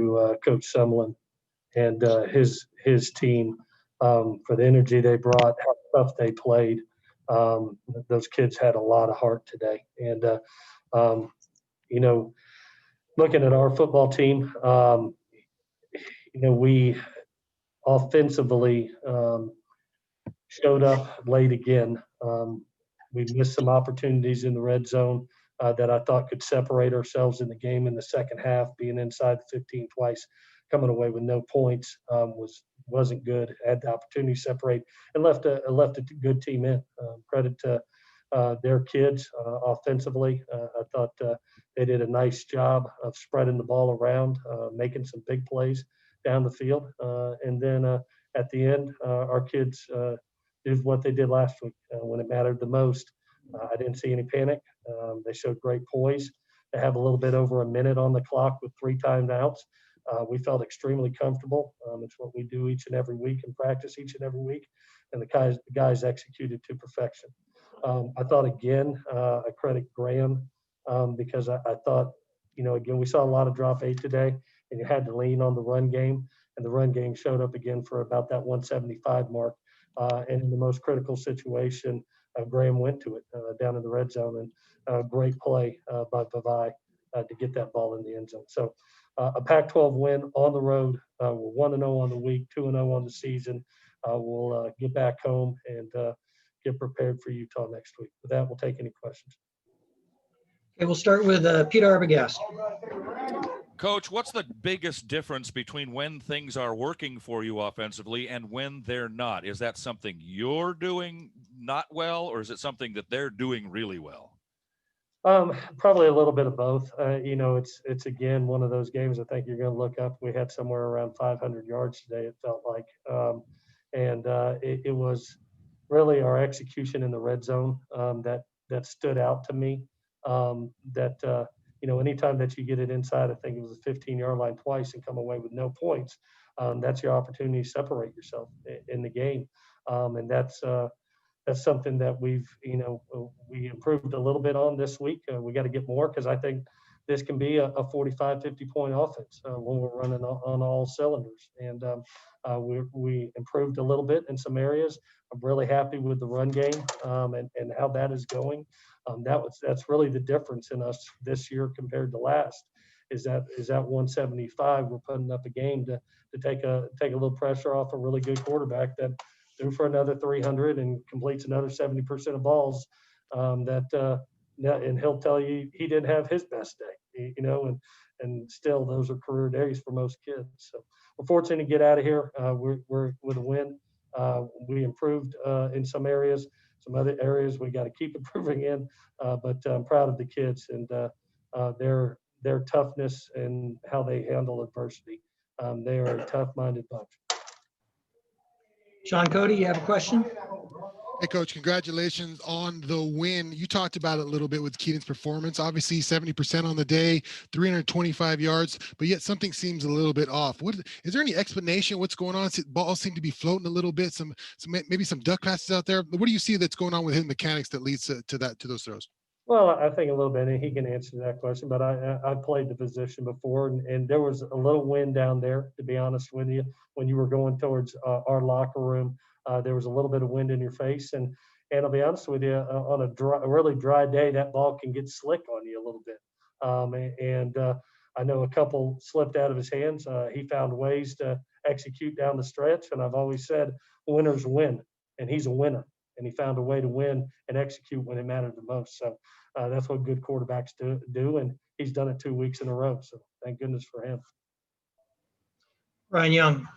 Coach Sumlin and his team for the energy they brought, how tough they played. Those kids had a lot of heart today. And, you know, looking at our football team, we offensively showed up late again. We missed some opportunities in the red zone that I thought could separate ourselves in the game in the second half, being inside the 15 twice, coming away with no points wasn't good. Had the opportunity to separate and left a good team in. Credit to their kids offensively. I thought they did a nice job of spreading the ball around, making some big plays down the field. And then at the end, our kids did what they did last week when it mattered the most. I didn't see any panic. They showed great poise. They have a little bit over a minute on the clock with 3 timeouts. We felt extremely comfortable. It's what we do each and every week and practice each and every week. And the guys executed to perfection. I thought, again, I credit Graham because I thought, again, we saw a lot of drop 8 today, and you had to lean on the run game. And the run game showed up again for about that 175 mark. And in the most critical situation, Graham went to it down in the red zone, and great play by Vavae to get that ball in the end zone. So a Pac-12 win on the road. We're 1-0 on the week, 2-0 on the season. We'll get back home and get prepared for Utah next week. With that, we'll take any questions. Okay, we'll start with Peter Arbogast. Coach, what's the biggest difference between when things are working for you offensively and when they're not? Is that something you're doing not well, or is it something that they're doing really well? Probably a little bit of both. It's again one of those games I think you're going to look up. We had somewhere around 500 yards today, it felt like. It was really our execution in the red zone that stood out to me. Anytime that you get it inside, I think it was the 15-yard line twice and come away with no points, that's your opportunity to separate yourself in the game. And that's something that we improved a little bit on this week. We got to get more because I think this can be a 45, 50-point offense when we're running on all cylinders. And we improved a little bit in some areas. I'm really happy with the run game and how that is going. That's really the difference in us this year compared to last. Is that 175? We're putting up a game to take a little pressure off a really good quarterback that threw for another 300 and completes another 70% of balls. And he'll tell you he didn't have his best day, and still those are career days for most kids. So we're fortunate to get out of here. We're with a win. We improved in some areas. Some other areas we got to keep improving in, but I'm proud of the kids and their toughness and how they handle adversity. They are a tough-minded bunch. Sean Cody, you have a question? Hey, Coach, congratulations on the win. You talked about it a little bit with Kedon's performance. Obviously, 70% on the day, 325 yards, but yet something seems a little bit off. Is there any explanation what's going on? Balls seem to be floating a little bit, maybe some duck passes out there. What do you see that's going on with his mechanics that leads to those throws? Well, I think a little bit, and he can answer that question, but I played the position before, and there was a little wind down there, to be honest with you, when you were going towards our locker room. There was a little bit of wind in your face, and I'll be honest with you, on a really dry day, that ball can get slick on you a little bit. I know a couple slipped out of his hands. He found ways to execute down the stretch, and I've always said winners win, and he's a winner. And he found a way to win and execute when it mattered the most. So that's what good quarterbacks do, and he's done it 2 weeks in a row. So thank goodness for him. Ryan Young.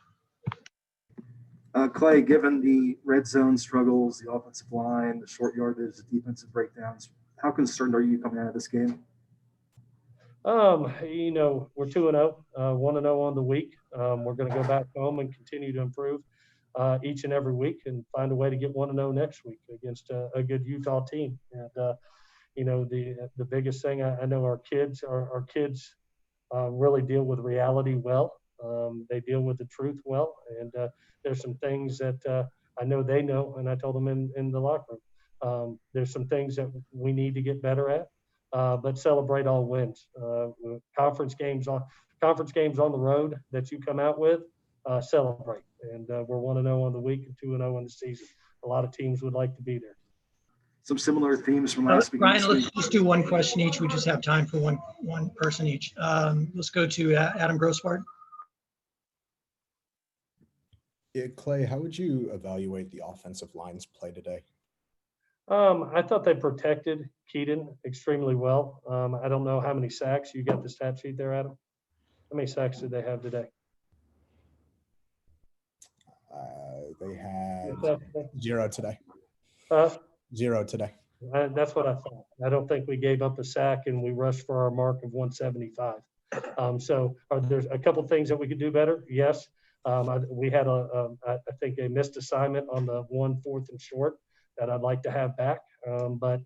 Clay, given the red zone struggles, the offensive line, the short yardage, the defensive breakdowns, how concerned are you coming out of this game? We're 2-0, 1-0 on the week. We're going to go back home and continue to improve each and every week and find a way to get 1-0 next week against a good Utah team. And, the biggest thing, I know our kids really deal with reality well. They deal with the truth well. And there's some things that I know they know, and I told them in the locker room. There's some things that we need to get better at, but celebrate all wins. Conference games conference games on the road that you come out with, celebrate. And we're 1-0 on the week and 2-0 on the season. A lot of teams would like to be there. Some similar themes from last week. Ryan, let's just do one question each. We just have time for one person each. Let's go to Adam Grossbart. Yeah, Clay, how would you evaluate the offensive line's play today? I thought they protected Kedon extremely well. I don't know how many sacks. You got the stat sheet there, Adam? How many sacks did they have today? They had Today? 0 today. 0 today. That's what I thought. I don't think we gave up a sack, and we rushed for our mark of 175. So are there a couple of things that we could do better? Yes. We had I think a missed assignment on the 1 4th and short that I'd like to have back. But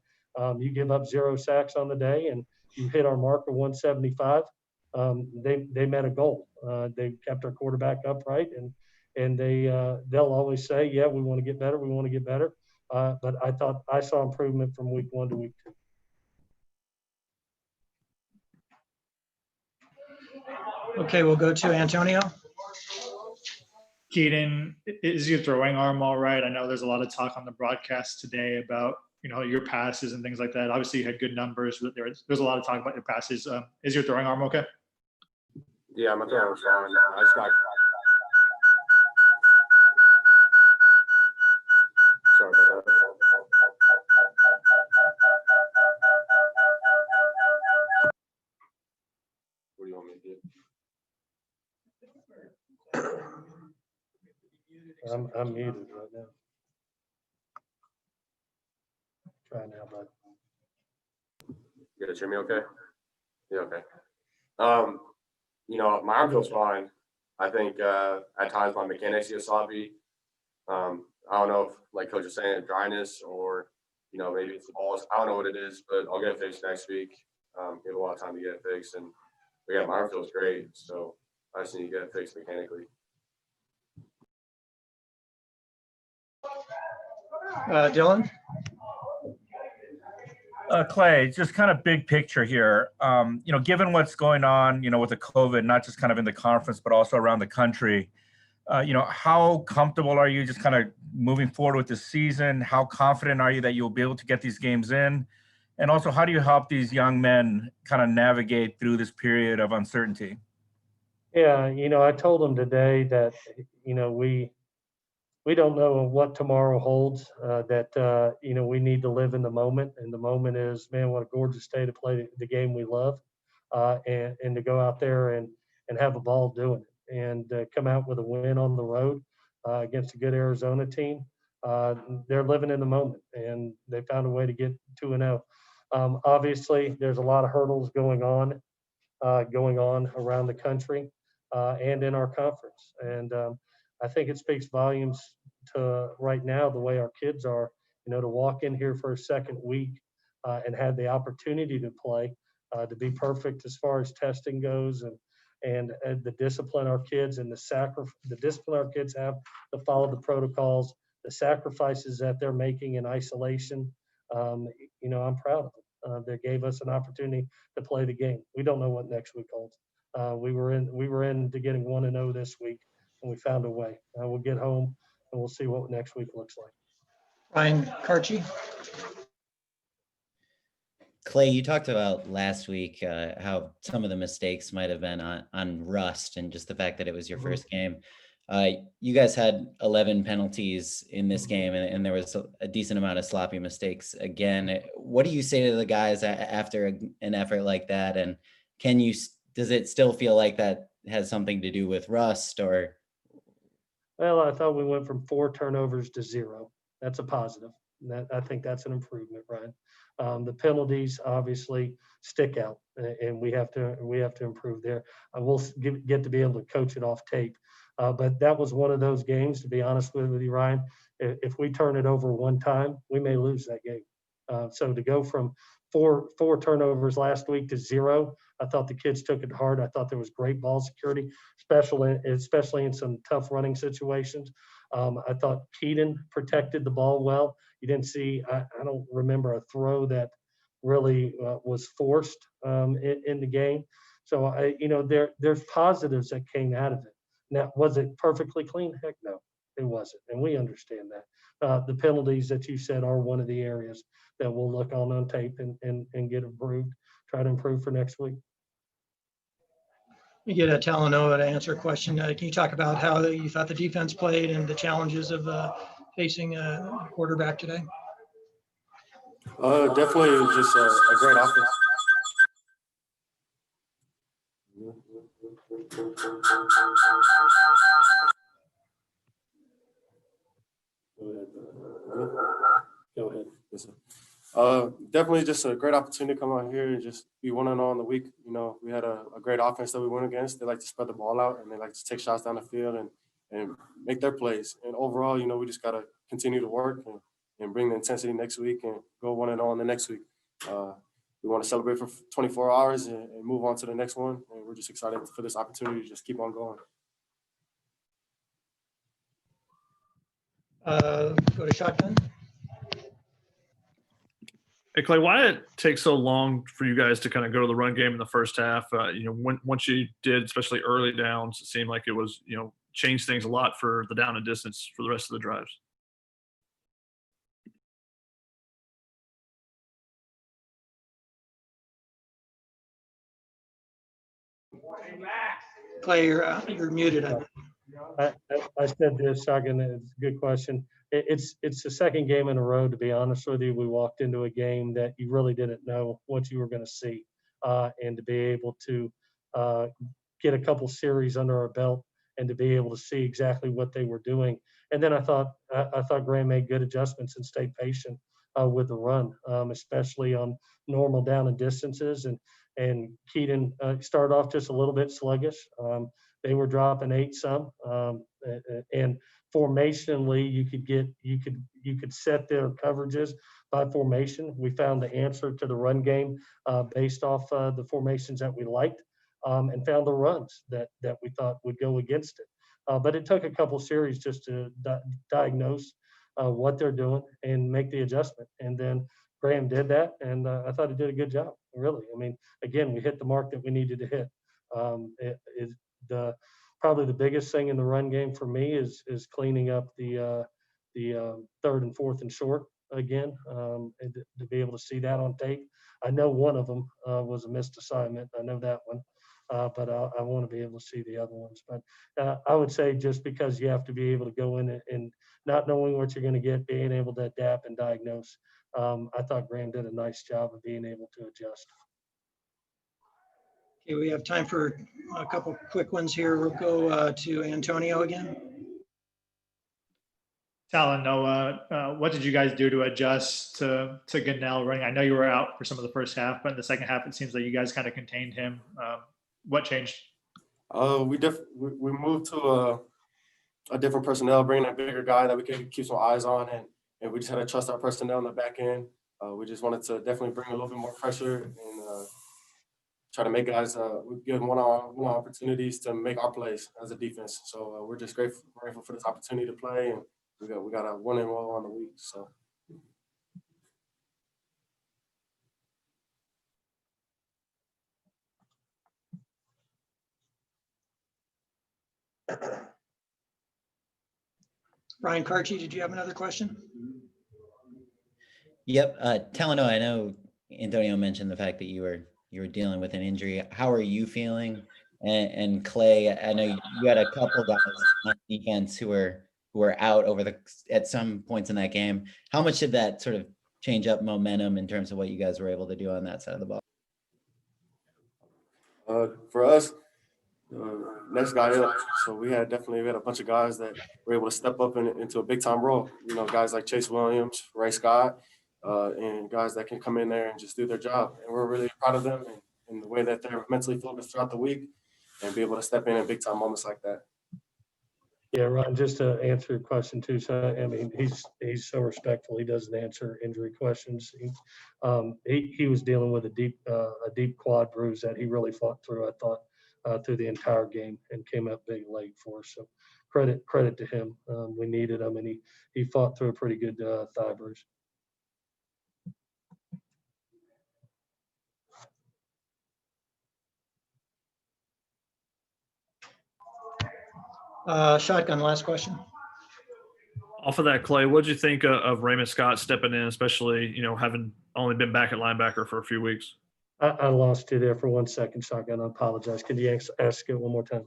you give up 0 sacks on the day and you hit our mark of 175. They met a goal. They kept our quarterback upright, and they'll always say, yeah, we want to get better. We want to get better. But I thought I saw improvement from week 1 to week 2. Okay, we'll go to Antonio. Kedon, is your throwing arm all right? I know there's a lot of talk on the broadcast today about, your passes and things like that. Obviously, you had good numbers, but there's a lot of talk about your passes. Is your throwing arm okay? Yeah, my throwing arm's fine. I just got. Sorry about that. What do you want me to do? I'm muted right now. Try now, bud. You guys hear me okay? Yeah, okay. My arm feels fine. I think at times my mechanics get sloppy. I don't know if, like Coach was saying, dryness or, maybe it's the balls. I don't know what it is, but I'll get it fixed next week. Give a lot of time to get it fixed. But yeah, my arm feels great. So I just need to get it fixed mechanically. Dylan. Clay, just kind of big picture here. Given what's going on, with the COVID, not just kind of in the conference, but also around the country, how comfortable are you just kind of moving forward with the season? How confident are you that you'll be able to get these games in? And also, how do you help these young men kind of navigate through this period of uncertainty? Yeah, I told them today that, we don't know what tomorrow holds, that we need to live in the moment. And the moment is, man, what a gorgeous day to play the game we love, and to go out there and have a ball doing it, and come out with a win on the road against a good Arizona team. They're living in the moment, and they found a way to get 2-0. Obviously, there's a lot of hurdles going on around the country and in our conference. And I think it speaks volumes to right now the way our kids are, to walk in here for a second week and have the opportunity to play, to be perfect as far as testing goes, and the discipline our kids and the discipline our kids have to follow the protocols, the sacrifices that they're making in isolation. I'm proud of them. They gave us an opportunity to play the game. We don't know what next week holds. We were into getting 1-0 this week, and we found a way. We'll get home and we'll see what next week looks like. Ryan Karchi. Clay, you talked about last week how some of the mistakes might have been on rust and just the fact that it was your first game. You guys had 11 penalties in this game, and there was a decent amount of sloppy mistakes again. What do you say to the guys after an effort like that? And does it still feel like that has something to do with rust, or? Well, I thought we went from 4 turnovers to 0. That's a positive. I think that's an improvement, Ryan. The penalties obviously stick out, and we have to improve there. We'll get to be able to coach it off tape. But that was one of those games, to be honest with you, Ryan. If we turn it over one time, we may lose that game. So to go from four turnovers last week to 0, I thought the kids took it hard. I thought there was great ball security, especially in some tough running situations. I thought Kedon protected the ball well. You didn't see, I don't remember a throw that really was forced in the game. So there's positives that came out of it. Now, was it perfectly clean? Heck no, it wasn't, and we understand that. The penalties that you said are one of the areas that we'll look on tape and get improved. Try to improve for next week. You get a Talanoa to answer a question. Can you talk about how you thought the defense played and the challenges of facing a quarterback today? Definitely just a great offense. Go ahead. Yes, sir. Definitely just a great opportunity to come out here and just be 1-0 on the week. We had a great offense that we went against. They like to spread the ball out and they like to take shots down the field and make their plays. And overall, we just got to continue to work and bring the intensity next week and go 1-0 on the next week. We want to celebrate for 24 hours and move on to the next one. And we're just excited for this opportunity to just keep on going. Go to shotgun. Hey, Clay, why did it take so long for you guys to kind of go to the run game in the first half? Once you did, especially early downs, it seemed like it was, changed things a lot for the down and distance for the rest of the drives. Clay, you're muted. I said this, Shotgun, it's a good question. It's the second game in a row, to be honest with you. We walked into a game that you really didn't know what you were going to see. And to be able to get a couple series under our belt and to be able to see exactly what they were doing. And then I thought Graham made good adjustments and stayed patient with the run, especially on normal down and distances. And Kedon started off just a little bit sluggish. They were dropping 8 some, and formationally you could set their coverages by formation. We found the answer to the run game based off the formations that we liked, and found the runs that we thought would go against it. But it took a couple series just to diagnose what they're doing and make the adjustment. And then Graham did that, and I thought he did a good job. Really, I mean, again, we hit the mark that we needed to hit. Probably the biggest thing in the run game for me is cleaning up the 3rd and 4th and short again, and to be able to see that on tape. I know one of them was a missed assignment. I know that one, but I want to be able to see the other ones. But I would say just because you have to be able to go in and not knowing what you're going to get, being able to adapt and diagnose. I thought Graham did a nice job of being able to adjust. Okay, we have time for a couple quick ones here. We'll go to Antonio again. Talanoa, what did you guys do to adjust to Gunnell running? I know you were out for some of the first half, but in the second half, it seems like you guys kind of contained him. What changed? We moved to a different personnel, bringing a bigger guy that we could keep some eyes on, and we just had to trust our personnel on the back end. We just wanted to definitely bring a little bit more pressure and try to make guys give one-on-one opportunities to make our plays as a defense. So we're just grateful for this opportunity to play, and we got a 1-0 on the week. So. Ryan Carchi, did you have another question? Yep. Talanoa, I know Antonio mentioned the fact that you were dealing with an injury. How are you feeling? And Clay, I know you had a couple guys on defense who were out at some points in that game. How much did that sort of change up momentum in terms of what you guys were able to do on that side of the ball? For us, next guy up. So we had a bunch of guys that were able to step up into a big time role. Guys like Chase Williams, Ray Scott, and guys that can come in there and just do their job. And we're really proud of them and the way that they're mentally focused throughout the week and be able to step in big time moments like that. Yeah, Ron, just to answer your question too. So, I mean, he's so respectful. He doesn't answer injury questions. He was dealing with a deep quad bruise that he really fought through, I thought, through the entire game and came up big late for us. So credit to him. We needed him, and he fought through a pretty good thigh bruise. Shotgun, last question. Off of that, Clay, what did you think of Raymond Scott stepping in, especially, having only been back at linebacker for a few weeks? I lost you there for 1 second, Shotgun. I apologize. Can you ask it one more time?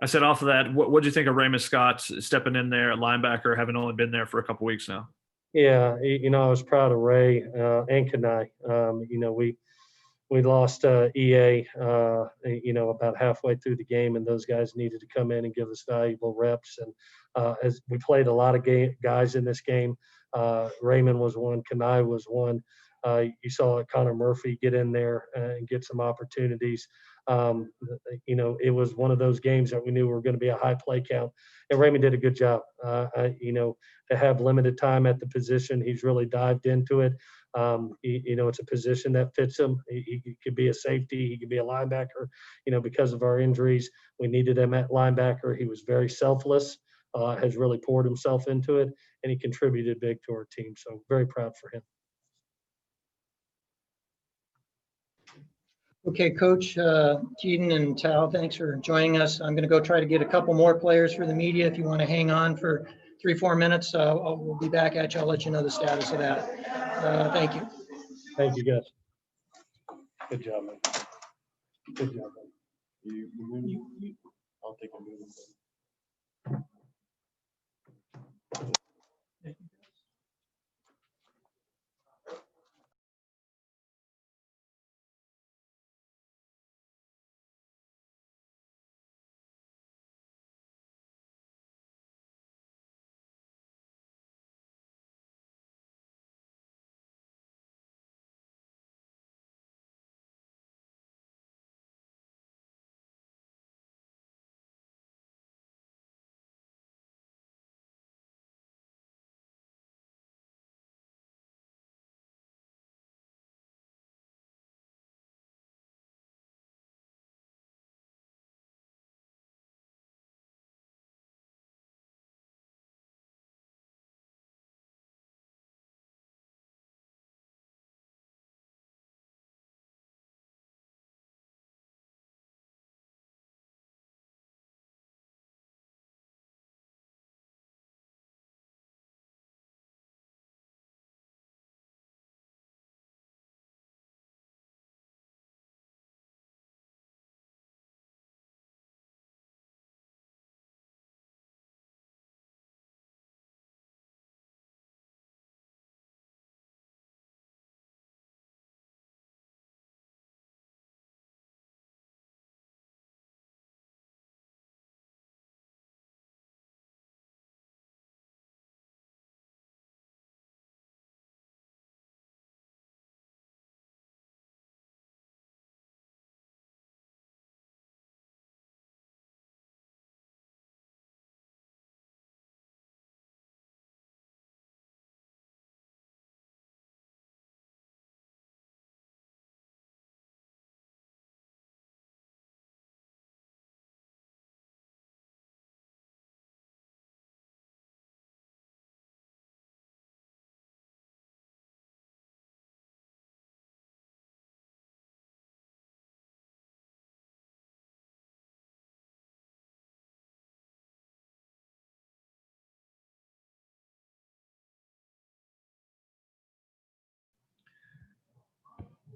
I said off of that, what did you think of Raymond Scott stepping in there at linebacker, having only been there for a couple weeks now? Yeah, I was proud of Ray and Kenai. We lost EA, about halfway through the game, and those guys needed to come in and give us valuable reps. And as we played a lot of guys in this game, Raymond was one, Kenai was one. You saw Connor Murphy get in there and get some opportunities. It was one of those games that we knew were going to be a high play count, and Raymond did a good job. To have limited time at the position, he's really dived into it. It's a position that fits him. He could be a safety. He could be a linebacker. Because of our injuries, we needed him at linebacker. He was very selfless, has really poured himself into it, and he contributed big to our team. So very proud for him. Okay, Coach Kedon and Tal, thanks for joining us. I'm going to go try to get a couple more players for the media. If you want to hang on for 3-4 minutes, we'll be back at you. I'll let you know the status of that. Thank you. Thank you, guys. Good job, man. Good job, man. I'll take a minute.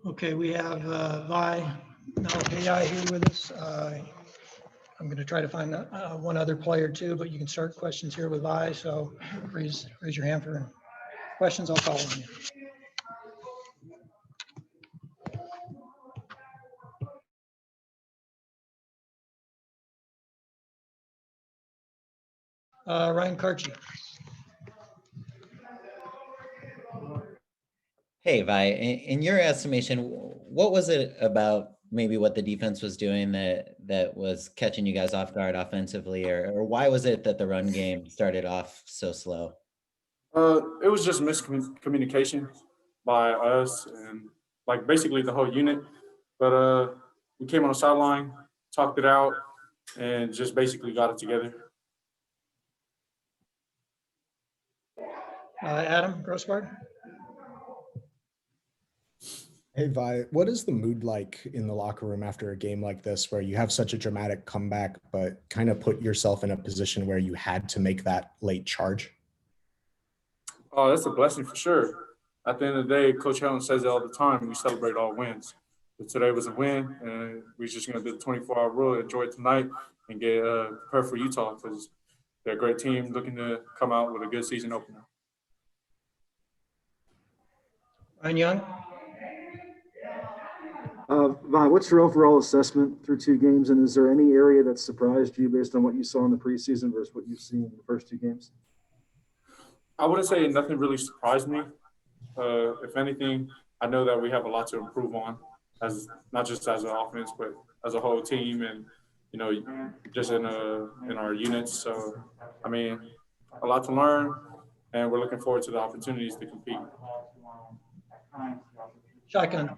Okay, we have Vavae Malepeai here with us. I'm going to try to find one other player too, but you can start questions here with Vavae. So raise your hand for questions. I'll call on you. Ryan Karchi. Hey, Vi, in your estimation, what was it about maybe what the defense was doing that was catching you guys off guard offensively, or why was it that the run game started off so slow? It was just miscommunication by us and basically the whole unit. But we came on the sideline, talked it out, and just basically got it together. Adam Grossbard. Hey, Vi, what is the mood like in the locker room after a game like this, where you have such a dramatic comeback, but kind of put yourself in a position where you had to make that late charge? Oh, that's a blessing for sure. At the end of the day, Coach Helton says it all the time. We celebrate all wins. But today was a win, and we're just going to do the 24-hour rule, enjoy it tonight, and get prepared for Utah because they're a great team looking to come out with a good season opener. Ryan Young? Vi, what's your overall assessment through 2 games, and is there any area that surprised you based on what you saw in the preseason versus what you've seen in the first 2 games? I wouldn't say nothing really surprised me. If anything, I know that we have a lot to improve on, as not just as an offense, but as a whole team, and just in our units. So, I mean, a lot to learn, and we're looking forward to the opportunities to compete. Shotgun.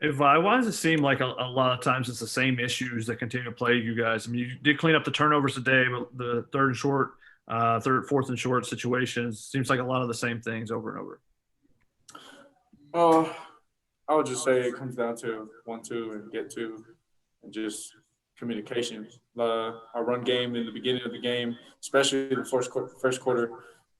Hey, Vi, why does it seem like a lot of times it's the same issues that continue to plague you guys? I mean, you did clean up the turnovers today, but the fourth and short situations seems like a lot of the same things over and over. I would just say it comes down to 1-2 and get to, and just communication. Our run game in the beginning of the game, especially the first quarter,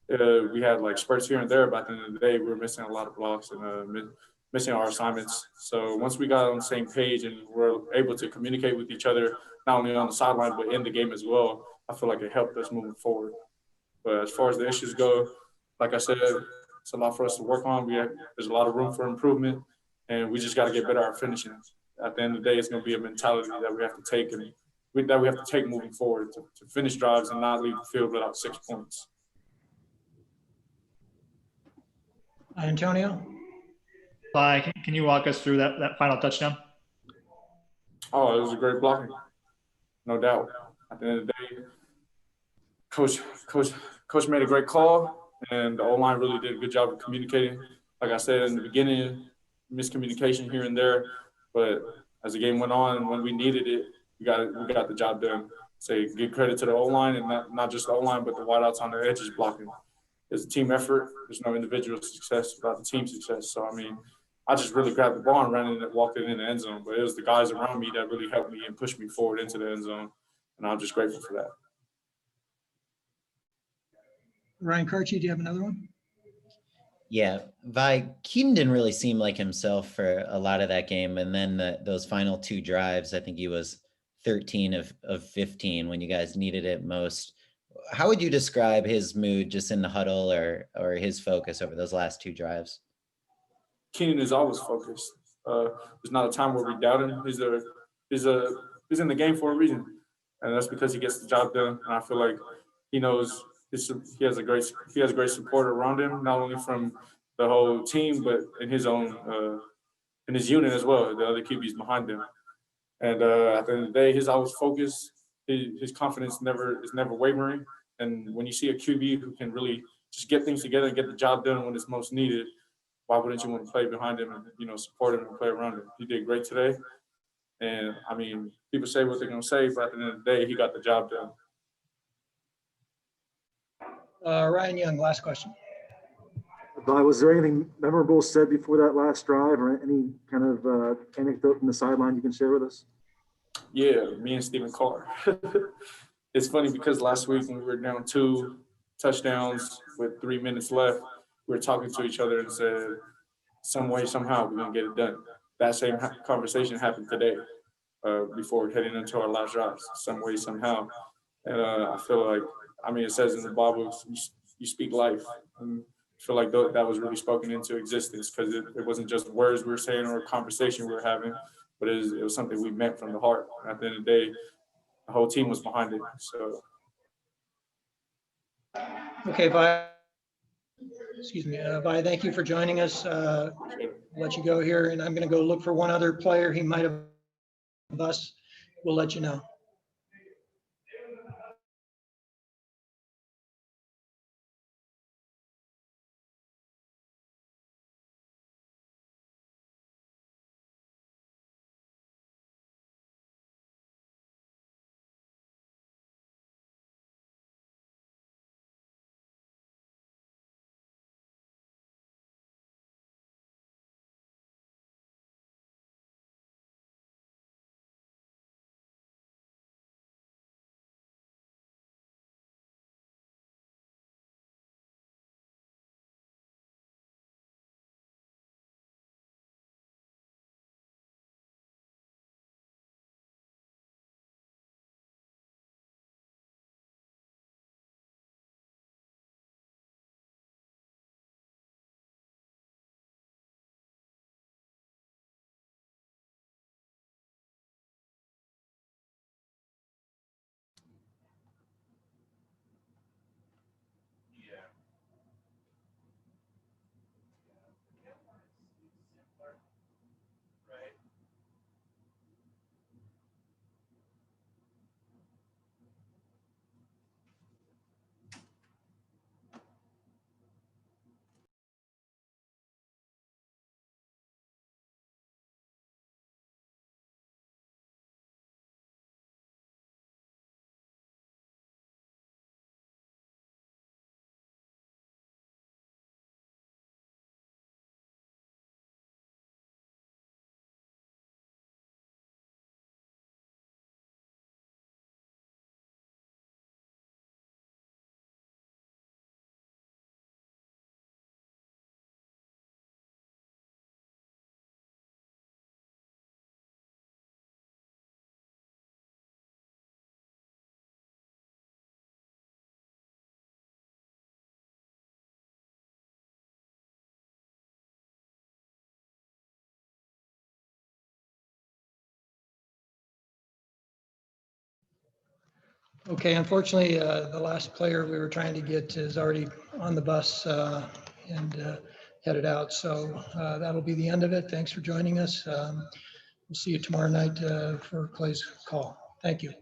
we had like spurts here and there, but at the end of the day, we were missing a lot of blocks and missing our assignments. So once we got on the same page and we're able to communicate with each other, not only on the sideline, but in the game as well, I feel like it helped us moving forward. But as far as the issues go, like I said, it's a lot for us to work on. There's a lot of room for improvement, and we just got to get better at finishing. At the end of the day, it's going to be a mentality that we have to take moving forward to finish drives and not leave the field without 6 points. Antonio? Can you walk us through that final touchdown? Oh, it was a great blocking, no doubt. At the end of the day, Coach made a great call, and the O-line really did a good job of communicating. Like I said in the beginning, miscommunication here and there, but as the game went on and when we needed it, we got the job done. So give credit to the O-line, and not just the O-line, but the wideouts on the edges blocking. It's a team effort. There's no individual success without the team success. So, I mean, I just really grabbed the ball and ran in and walked it in the end zone. But it was the guys around me that really helped me and pushed me forward into the end zone, and I'm just grateful for that. Ryan Karchi, do you have another one? Yeah, Vi, Kedon didn't really seem like himself for a lot of that game. And then those final 2 drives, I think he was 13 of 15 when you guys needed it most. How would you describe his mood just in the huddle or his focus over those last 2 drives? Keenan is always focused. There's not a time where we doubt him. He's in the game for a reason, and that's because he gets the job done. And I feel like he knows he has a great support around him, not only from the whole team, but in his unit as well. The other QBs behind him, and at the end of the day, he's always focused. His confidence is never wavering. And when you see a QB who can really just get things together and get the job done when it's most needed, why wouldn't you want to play behind him and support him and play around him? He did great today. And I mean, people say what they're gonna say, but at the end of the day, he got the job done. Ryan Young, last question. Was there anything memorable said before that last drive, or any kind of anecdote from the sideline you can share with us? Yeah, me and Stephen Carr. It's funny because last week when we were down 2 touchdowns with 3 minutes left, we were talking to each other and said, some way, somehow, we're going to get it done. That same conversation happened today before heading into our last drives, some way, somehow. And I feel like, it says in the Bible, you speak life. And I feel like that was really spoken into existence because it wasn't just words we were saying or a conversation we were having, but it was something we meant from the heart. And at the end of the day, the whole team was behind it. So. Okay, Vi. Excuse me, Vi, thank you for joining us. Let you go here, and I'm going to go look for one other player. He might have us. We'll let you know. Okay, unfortunately, the last player we were trying to get is already on the bus and headed out. So that'll be the end of it. Thanks for joining us. We'll see you tomorrow night for Clay's call. Thank you.